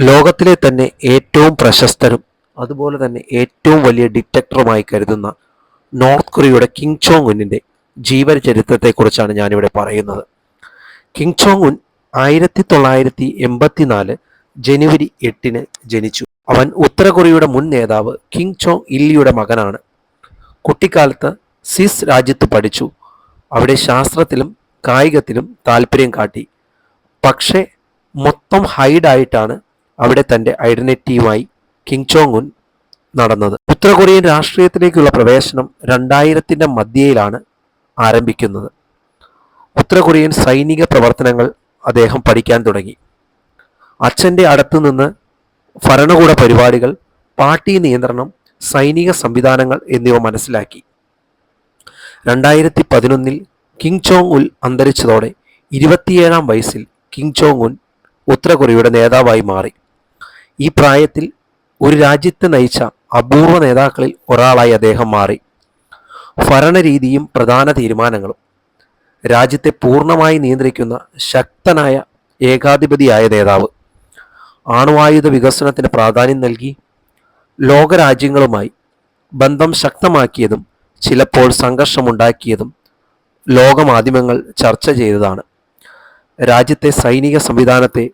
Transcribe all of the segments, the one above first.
ലോകത്തിലെ തന്നെ ഏറ്റവും പ്രശസ്തരും അതുപോലെ തന്നെ ഏറ്റവും വലിയ ഡിക്റ്ററ്ററുമായി കരുതുന്ന നോർത്ത് കൊറിയയുടെ കിം ചോങ് ഉന്നിൻ്റെ ജീവചരിത്രത്തെക്കുറിച്ചാണ് ഞാനിവിടെ പറയുന്നത്. കിം ചോങ് ഉൻ 1984 ജനുവരി 8 ജനിച്ചു. അവൻ ഉത്തര കൊറിയയുടെ മുൻ നേതാവ് കിം ചോങ് ഇല്ലിയുടെ മകനാണ്. കുട്ടിക്കാലത്ത് സിസ് രാജ്യത്ത് പഠിച്ചു. അവിടെ ശാസ്ത്രത്തിലും കായികത്തിലും താല്പര്യം കാട്ടി. പക്ഷേ മൊത്തം ഹൈഡായിട്ടാണ് അവിടെ തൻ്റെ ഐഡന്റിറ്റിയുമായി കിം ചോങ് ഉൻ നടന്നത്. ഉത്തര കൊറിയൻ രാഷ്ട്രീയത്തിലേക്കുള്ള പ്രവേശനം 2000-ന്റെ മധ്യയിലാണ് ആരംഭിക്കുന്നത്. ഉത്തര കൊറിയൻ സൈനിക പ്രവർത്തനങ്ങൾ അദ്ദേഹം പഠിക്കാൻ തുടങ്ങി. അച്ഛൻ്റെ അടുത്തു നിന്ന് ഭരണകൂട പരിപാടികൾ, പാർട്ടി നിയന്ത്രണം, സൈനിക സംവിധാനങ്ങൾ എന്നിവ മനസ്സിലാക്കി. 2011 കിം ചോങ് ഉൽ അന്തരിച്ചതോടെ 27-ാം വയസ്സിൽ കിം ചോങ് ഉൻ ഉത്തര കൊറിയയുടെ നേതാവായി മാറി. ഈ പ്രായത്തിൽ ഒരു രാജ്യത്തെ നയിച്ച അപൂർവ നേതാക്കളിൽ ഒരാളായി അദ്ദേഹം മാറി. ഭരണരീതിയും പ്രധാന തീരുമാനങ്ങളും രാജ്യത്തെ പൂർണ്ണമായി നിയന്ത്രിക്കുന്ന ശക്തനായ ഏകാധിപതിയായ നേതാവ്. ആണവായുധ വികസനത്തിന് പ്രാധാന്യം നൽകി ലോകരാജ്യങ്ങളുമായി ബന്ധം ശക്തമാക്കിയതും ചിലപ്പോൾ സംഘർഷമുണ്ടാക്കിയതും ലോകമാധ്യമങ്ങൾ ചർച്ച ചെയ്തതാണ്. രാജ്യത്തെ സൈനിക സംവിധാനത്തെ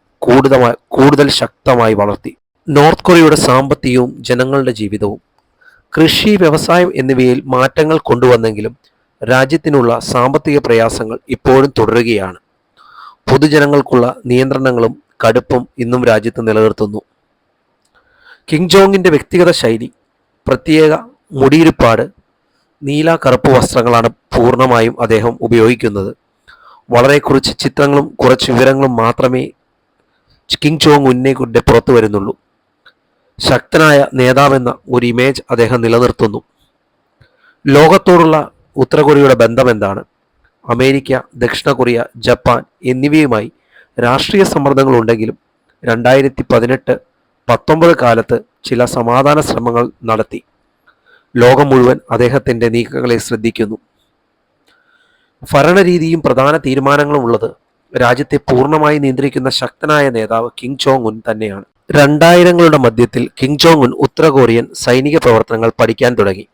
കൂടുതൽ ശക്തമായി വളർത്തി. നോർത്ത് കൊറിയയുടെ സാമ്പത്തികവും ജനങ്ങളുടെ ജീവിതവും കൃഷി, വ്യവസായം എന്നിവയിൽ മാറ്റങ്ങൾ കൊണ്ടുവന്നെങ്കിലും രാജ്യത്തിനുള്ള സാമ്പത്തിക പ്രയാസങ്ങൾ ഇപ്പോഴും തുടരുകയാണ്. പൊതുജനങ്ങൾക്കുള്ള നിയന്ത്രണങ്ങളും കടുപ്പും ഇന്നും രാജ്യത്ത് നിലനിർത്തുന്നു. കിം ജോങ്ങിൻ്റെ വ്യക്തിഗത ശൈലി, പ്രത്യേക മുടിയിരുപ്പാട്, നീല കറുപ്പ് വസ്ത്രങ്ങളാണ് പൂർണ്ണമായും അദ്ദേഹം ഉപയോഗിക്കുന്നത്. വളരെ കുറച്ച് ചിത്രങ്ങളും കുറച്ച് വിവരങ്ങളും മാത്രമേ കിം ജോങ് ഉന്നിനെ കൊണ്ട് പുറത്തു വരുന്നുള്ളൂ. ശക്തനായ നേതാവെന്ന ഒരു ഇമേജ് അദ്ദേഹം നിലനിർത്തുന്നു. ലോകത്തോടുള്ള ഉത്തര കൊറിയയുടെ ബന്ധം എന്താണ്? അമേരിക്ക, ദക്ഷിണ കൊറിയ, ജപ്പാൻ എന്നിവയുമായി രാഷ്ട്രീയ സമ്മർദ്ദങ്ങളുണ്ടെങ്കിലും 2018-19 കാലത്ത് ചില സമാധാന ശ്രമങ്ങൾ നടത്തി. ലോകം മുഴുവൻ അദ്ദേഹത്തിൻ്റെ നീക്കങ്ങളെ ശ്രദ്ധിക്കുന്നു. ഭരണരീതിയും പ്രധാന തീരുമാനങ്ങളും ഉള്ളത് രാജ്യത്തെ പൂർണ്ണമായി നിയന്ത്രിക്കുന്ന ശക്തനായ നേതാവ് കിം ചോങ് ഉൻ തന്നെയാണ്. 2000-ങ്ങളുടെ മധ്യത്തിൽ കിം ചോങ് ഉൻ ഉത്തര കൊറിയൻ സൈനിക പ്രവർത്തനങ്ങൾ പഠിക്കാൻ തുടങ്ങി.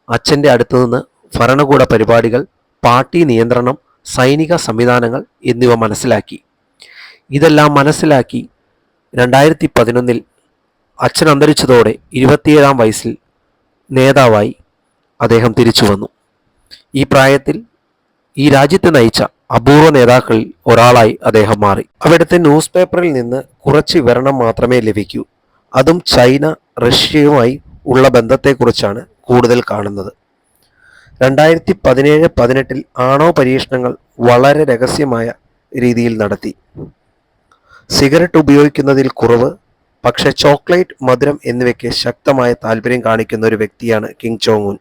അച്ഛൻ്റെ അടുത്തുനിന്ന് ഭരണകൂട പരിപാടികൾ, പാർട്ടി നിയന്ത്രണം, സൈനിക സംവിധാനങ്ങൾ എന്നിവ മനസ്സിലാക്കി. ഇതെല്ലാം മനസ്സിലാക്കി 2011 അച്ഛൻ അന്തരിച്ചതോടെ 27-ാം വയസ്സിൽ നേതാവായി അദ്ദേഹം തിരിച്ചു വന്നു. ഈ പ്രായത്തിൽ ഈ രാജ്യത്തെ നയിച്ച അപൂർവ നേതാക്കളിൽ ഒരാളായി അദ്ദേഹം മാറി. അവിടുത്തെ ന്യൂസ് പേപ്പറിൽ നിന്ന് കുറച്ച് വിവരണം മാത്രമേ ലഭിക്കൂ. അതും ചൈന, റഷ്യയുമായി ഉള്ള ബന്ധത്തെക്കുറിച്ചാണ് കൂടുതൽ കാണുന്നത്. 2017-18 ആണവ പരീക്ഷണങ്ങൾ വളരെ രഹസ്യമായ രീതിയിൽ നടത്തി. സിഗരറ്റ് ഉപയോഗിക്കുന്നതിൽ കുറവ്, പക്ഷേ ചോക്ലേറ്റ്, മധുരം എന്നിവയ്ക്ക് ശക്തമായ താല്പര്യം കാണിക്കുന്ന ഒരു വ്യക്തിയാണ് കിം ചോങ് ഉൻ.